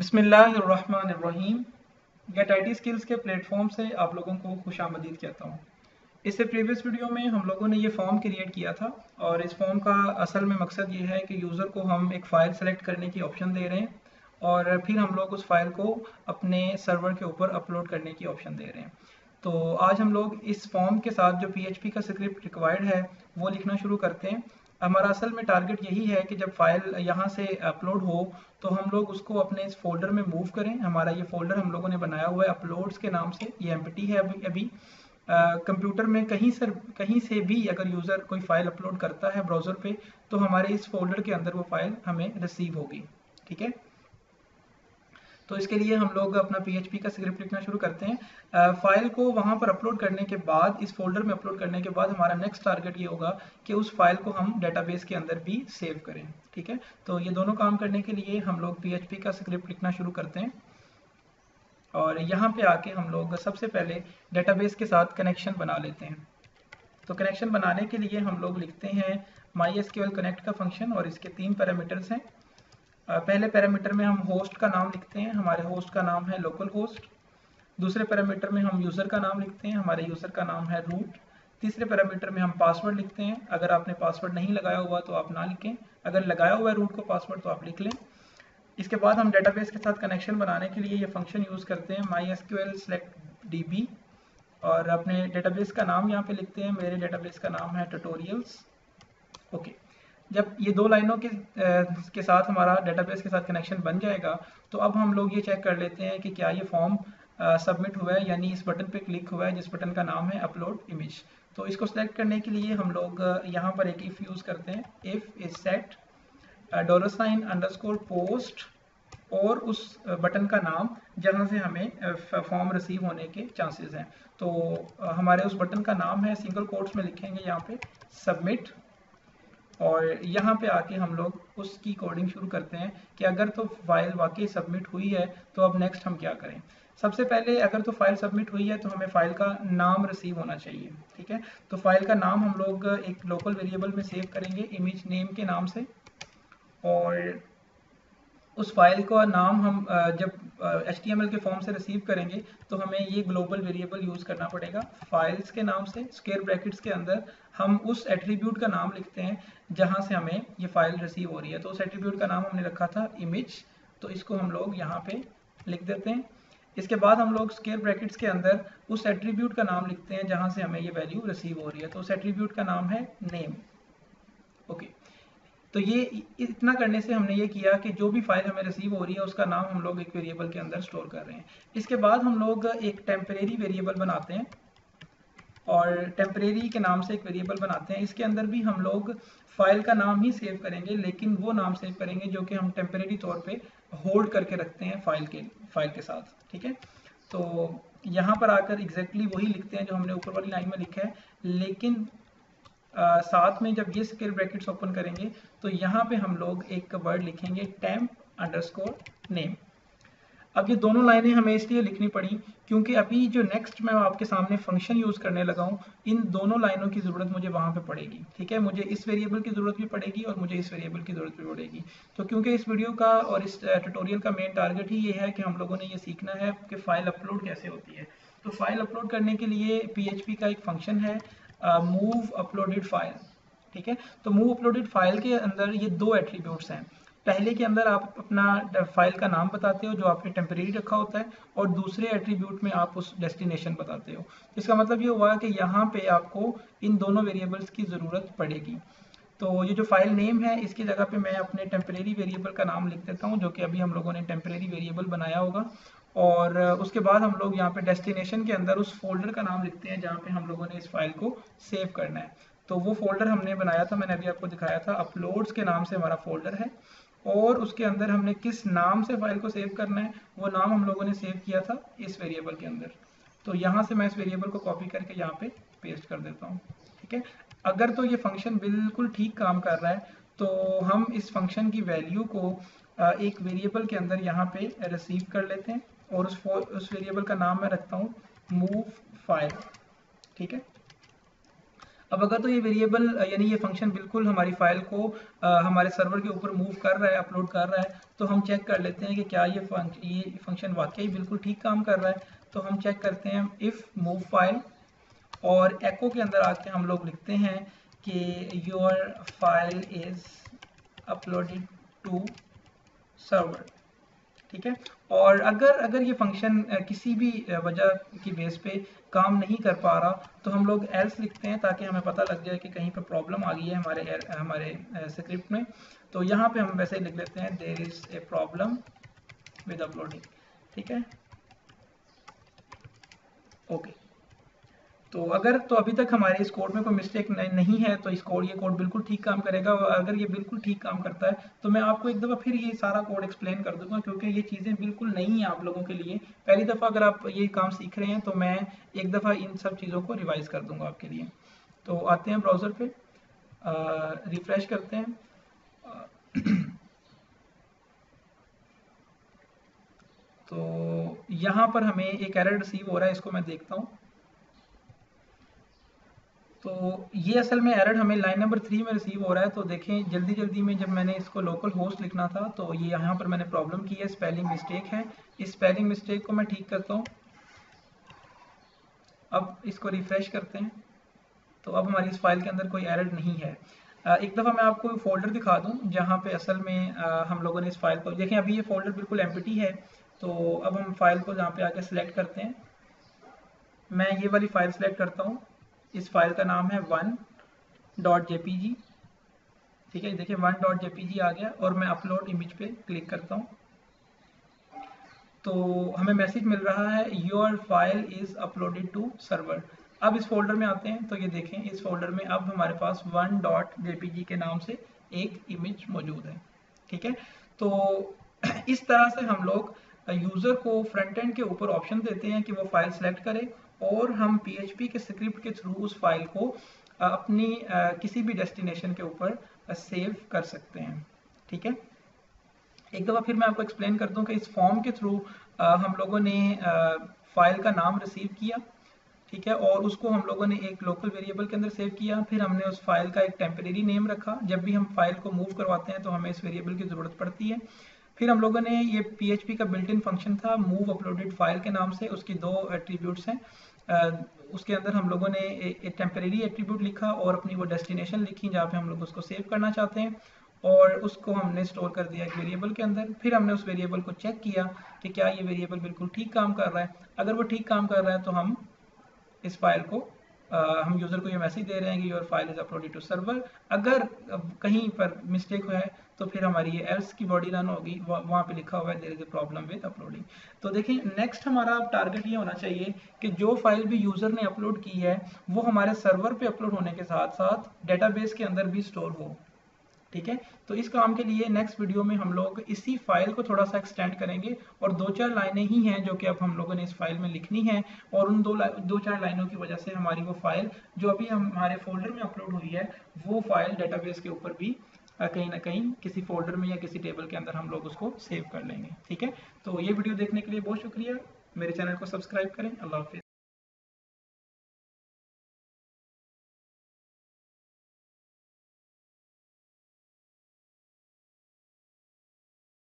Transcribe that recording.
बिस्मिल्लाहिर्रहमानिर्रहीम। Gate IT skills के platform से आप लोगों को खुशामदीद कहता हूँ। इससे प्रीवियस वीडियो में हम लोगों ने ये फॉर्म क्रिएट किया था और इस फॉर्म का असल में मकसद ये है कि यूज़र को हम एक फ़ाइल सेलेक्ट करने की ऑप्शन दे रहे हैं और फिर हम लोग उस फाइल को अपने सर्वर के ऊपर अपलोड करने की ऑप्शन दे रहे हैं। तो आज हम लोग इस फॉर्म के साथ जो PHP का स्क्रिप्ट रिक्वायर्ड है वो लिखना शुरू करते हैं। हमारा असल में टारगेट यही है कि जब फाइल यहाँ से अपलोड हो तो हम लोग उसको अपने इस फोल्डर में मूव करें। हमारा ये फोल्डर हम लोगों ने बनाया हुआ है अपलोड्स के नाम से, ये एम्प्टी है अभी कंप्यूटर में कहीं से भी अगर यूज़र कोई फाइल अपलोड करता है ब्राउज़र पे तो हमारे इस फोल्डर के अंदर वो फाइल हमें रिसीव होगी। ठीक है, तो इसके लिए हम लोग अपना PHP का स्क्रिप्ट लिखना शुरू करते हैं। फाइल को वहाँ पर अपलोड करने के बाद, इस फोल्डर में अपलोड करने के बाद हमारा नेक्स्ट टारगेट ये होगा कि उस फाइल को हम डेटाबेस के अंदर भी सेव करें। ठीक है, तो ये दोनों काम करने के लिए हम लोग PHP का स्क्रिप्ट लिखना शुरू करते हैं और यहाँ पे आके हम लोग सबसे पहले डेटाबेस के साथ कनेक्शन बना लेते हैं। तो कनेक्शन बनाने के लिए हम लोग लिखते हैं MySQL कनेक्ट का फंक्शन और इसके 3 पैरामीटर्स हैं। पहले पैरामीटर में हम होस्ट का नाम लिखते हैं, हमारे होस्ट का नाम है लोकल होस्ट। दूसरे पैरामीटर में हम यूज़र का नाम लिखते हैं, हमारे यूज़र का नाम है रूट। तीसरे पैरामीटर में हम पासवर्ड लिखते हैं। अगर आपने पासवर्ड नहीं लगाया हुआ तो आप ना लिखें, अगर लगाया हुआ है रूट को पासवर्ड तो आप लिख लें। इसके बाद हम डेटाबेस के साथ कनेक्शन बनाने के लिए ये फंक्शन यूज़ करते हैं MySQL select DB और अपने डेटाबेस का नाम यहाँ पे लिखते हैं। मेरे डेटाबेस का नाम है ट्यूटोरियल्स। ओके, जब ये 2 लाइनों के साथ हमारा डेटाबेस के साथ कनेक्शन बन जाएगा तो अब हम लोग ये चेक कर लेते हैं कि क्या ये फॉर्म सबमिट हुआ है, यानी इस बटन पे क्लिक हुआ है जिस बटन का नाम है अपलोड इमेज। तो इसको सेलेक्ट करने के लिए हम लोग यहाँ पर एक इफ़ यूज़ करते हैं, इफ़ इज सेट $_ और उस बटन का नाम जहाँ से हमें फॉर्म रिसीव होने के चांसेस हैं। तो हमारे उस बटन का नाम है, सिंगल कोट्स में लिखेंगे यहाँ पे सबमिट और यहाँ पे आके हम लोग उसकी कोडिंग शुरू करते हैं कि अगर तो फाइल वाकई सबमिट हुई है तो अब नेक्स्ट हम क्या करें। सबसे पहले अगर तो फाइल सबमिट हुई है तो हमें फाइल का नाम रिसीव होना चाहिए। ठीक है, तो फाइल का नाम हम लोग एक लोकल वेरिएबल में सेव करेंगे इमेज नेम के नाम से और उस फाइल का नाम हम जब HTML के फॉर्म से रिसीव करेंगे तो हमें ये ग्लोबल वेरिएबल यूज़ करना पड़ेगा। फाइल्स के नाम से स्क्वायर ब्रैकेट्स के अंदर हम उस एट्रीब्यूट का नाम लिखते हैं जहाँ से हमें ये फाइल रिसीव हो रही है। तो उस एट्रीब्यूट का नाम हमने रखा था इमेज, तो इसको हम लोग यहाँ पे लिख देते हैं। इसके बाद हम लोग स्क्वायर ब्रैकेट्स के अंदर उस एट्रीब्यूट का नाम लिखते हैं जहाँ से हमें ये वैल्यू रिसीव हो रही है। तो उस एट्रीब्यूट का नाम है नेम। ओके, तो ये इतना करने से हमने ये किया कि जो भी फाइल हमें रिसीव हो रही है उसका नाम हम लोग एक वेरिएबल के अंदर स्टोर कर रहे हैं। इसके बाद हम लोग एक टेम्परेरी वेरिएबल बनाते हैं और टेम्परेरी के नाम से एक वेरिएबल बनाते हैं। इसके अंदर भी हम लोग फाइल का नाम ही सेव करेंगे, लेकिन वो नाम सेव करेंगे जो कि हम टेम्परेरी तौर पे होल्ड करके रखते हैं फाइल के साथ। ठीक है, तो यहाँ पर आकर एग्जैक्टली वही लिखते हैं जो हमने ऊपर वाली लाइन में लिखा है, लेकिन साथ में जब ये स्क्वायर ब्रैकेट्स ओपन करेंगे तो यहाँ पे हम लोग एक वर्ड लिखेंगे temp_name। अब ये दोनों लाइनें हमें इसलिए लिखनी पड़ी क्योंकि अभी जो नेक्स्ट मैं आपके सामने फंक्शन यूज़ करने लगा हूँ, इन दोनों लाइनों की ज़रूरत मुझे वहाँ पे पड़ेगी। ठीक है, मुझे इस वेरिएबल की ज़रूरत भी पड़ेगी और मुझे इस वेरिएबल की ज़रूरत भी पड़ेगी। तो क्योंकि इस वीडियो का और इस ट्यूटोरियल का मेन टारगेट ही ये है कि हम लोगों ने ये सीखना है कि फ़ाइल अपलोड कैसे होती है। तो फाइल अपलोड करने के लिए PHP का एक फंक्शन है मूव अपलोडेड फाइल। ठीक है, तो मूव अपलोडेड फाइल के अंदर ये 2 एट्रीब्यूट्स हैं। पहले के अंदर आप अपना फाइल का नाम बताते हो जो आपने टेम्परेरी रखा होता है और दूसरे एट्रीब्यूट में आप उस डेस्टिनेशन बताते हो। इसका मतलब ये हुआ कि यहाँ पे आपको इन दोनों वेरिएबल्स की ज़रूरत पड़ेगी। तो ये जो फाइल नेम है इसकी जगह पे मैं अपने टेम्परेरी वेरिएबल का नाम लिख देता हूँ जो कि अभी हम लोगों ने टेम्परेरी वेरिएबल बनाया होगा और उसके बाद हम लोग यहाँ पे डेस्टिनेशन के अंदर उस फोल्डर का नाम लिखते हैं जहाँ पे हम लोगों ने इस फाइल को सेव करना है। तो वो फोल्डर हमने बनाया था, मैंने अभी आपको दिखाया था, अपलोड्स के नाम से हमारा फोल्डर है और उसके अंदर हमने किस नाम से फाइल को सेव करना है वो नाम हम लोगों ने सेव किया था इस वेरिएबल के अंदर। तो यहाँ से मैं इस वेरिएबल को कॉपी करके यहाँ पे पेस्ट कर देता हूँ। ठीक है, अगर तो ये फंक्शन बिल्कुल ठीक काम कर रहा है तो हम इस फंक्शन की वैल्यू को एक वेरिएबल के अंदर यहाँ पे रिसीव कर लेते हैं और उस वेरिएबल का नाम मैं रखता हूँ मूव फाइल। ठीक है, अब अगर तो ये वेरिएबल यानी ये फंक्शन बिल्कुल हमारी फाइल को हमारे सर्वर के ऊपर मूव कर रहा है, अपलोड कर रहा है, तो हम चेक कर लेते हैं कि क्या ये फंक्शन वाकई बिल्कुल ठीक काम कर रहा है। तो हम चेक करते हैं इफ़ मूव फाइल, और एको के अंदर आके हम लोग लिखते हैं कि your file is uploaded to server. ठीक है। और अगर ये फंक्शन किसी भी वजह की बेस पे काम नहीं कर पा रहा, तो हम लोग एल्स लिखते हैं ताकि हमें पता लग जाए कि कहीं पर प्रॉब्लम आ गई है हमारे स्क्रिप्ट में। तो यहाँ पे हम वैसे लिख लेते हैं there is a problem with uploading. ठीक है, ओके। तो अभी तक हमारे इस कोड में कोई मिस्टेक नहीं है, तो ये कोड बिल्कुल ठीक काम करेगा। और अगर ये बिल्कुल ठीक काम करता है तो मैं आपको एक दफ़ा फिर ये सारा कोड एक्सप्लेन कर दूंगा, क्योंकि ये चीज़ें बिल्कुल नई हैं आप लोगों के लिए। पहली दफ़ा अगर आप ये काम सीख रहे हैं तो मैं एक दफ़ा इन सब चीज़ों को रिवाइज कर दूंगा आपके लिए। तो आते हैं ब्राउज़र पे, रिफ्रेश करते हैं। तो यहाँ पर हमें एक एरर रिसीव हो रहा है, इसको मैं देखता हूँ। तो ये असल में एरर हमें लाइन नंबर 3 में रिसीव हो रहा है। तो देखें, जल्दी में जब मैंने इसको लोकल होस्ट लिखना था तो ये यहाँ पर मैंने प्रॉब्लम की है, स्पेलिंग मिस्टेक है। इस स्पेलिंग मिस्टेक को मैं ठीक करता हूँ। अब इसको रिफ्रेश करते हैं, तो अब हमारी इस फाइल के अंदर कोई एरर नहीं है। एक दफ़ा मैं आपको फोल्डर दिखा दूँ जहाँ पे असल में हम लोगों ने इस फाइल को, देखें अभी ये फोल्डर बिल्कुल एम्प्टी है। तो अब हम फाइल को जहाँ पे आके सिलेक्ट करते हैं, मैं ये वाली फाइल सेलेक्ट करता हूँ। इस फाइल का नाम है 1.jpg। ठीक है, देखिए 1.jpg आ गया, और मैं अपलोड इमेज पे क्लिक करता हूँ। तो हमें मैसेज मिल रहा है your file is uploaded to server. अब इस फोल्डर में आते हैं, तो ये देखें इस फोल्डर में अब हमारे पास 1.jpg के नाम से एक इमेज मौजूद है। ठीक है, तो इस तरह से हम लोग यूज़र को फ्रंट एंड के ऊपर ऑप्शन देते हैं कि वो फाइल सेलेक्ट करे, और हम PHP के स्क्रिप्ट के थ्रू उस फाइल को अपनी किसी भी डेस्टिनेशन के ऊपर सेव कर सकते हैं। ठीक है, एक दफ़ा फिर मैं आपको एक्सप्लेन कर दूं कि इस फॉर्म के थ्रू हम लोगों ने फाइल का नाम रिसीव किया। ठीक है, और उसको हम लोगों ने एक लोकल वेरिएबल के अंदर सेव किया। फिर हमने उस फाइल का एक टेम्परेरी नेम रखा। जब भी हम फाइल को मूव करवाते हैं तो हमें इस वेरिएबल की ज़रूरत पड़ती है। फिर हम लोगों ने ये PHP का बिल्ट इन फंक्शन था मूव अपलोडेड फाइल के नाम से, उसकी 2 एट्रीब्यूट्स हैं। उसके अंदर हम लोगों ने एक टेम्परेरी एट्रीब्यूट लिखा और अपनी वो डेस्टिनेशन लिखी जहाँ पे हम लोग उसको सेव करना चाहते हैं, और उसको हमने स्टोर कर दिया एक वेरिएबल के अंदर। फिर हमने उस वेरिएबल को चेक किया कि क्या ये वेरिएबल बिल्कुल ठीक काम कर रहा है। अगर वो ठीक काम कर रहा है तो हम इस फाइल को हम यूज़र को ये मैसेज दे रहे हैं कि your file is uploaded to server. अगर कहीं पर मिस्टेक हुआ है तो फिर हमारी ये एल्स की बॉडी रन होगी, वहाँ पे लिखा हुआ है there is a problem with uploading. तो देखिए नेक्स्ट हमारा टारगेट ये होना चाहिए कि जो फाइल भी यूज़र ने अपलोड की है वो हमारे सर्वर पे अपलोड होने के साथ साथ डेटाबेस के अंदर भी स्टोर हो। ठीक है, तो इस काम के लिए नेक्स्ट वीडियो में हम लोग इसी फाइल को थोड़ा सा एक्सटेंड करेंगे, और 2-4 लाइनें ही हैं जो कि अब हम लोगों ने इस फाइल में लिखनी है, और उन 2-4 लाइनों की वजह से हमारी वो फाइल जो अभी हमारे फोल्डर में अपलोड हुई है, वो फाइल डेटाबेस के ऊपर भी कहीं ना कहीं किसी फोल्डर में या किसी टेबल के अंदर हम लोग उसको सेव कर लेंगे। ठीक है, तो ये वीडियो देखने के लिए बहुत शुक्रिया। मेरे चैनल को सब्सक्राइब करें। अल्लाह हाफिज़।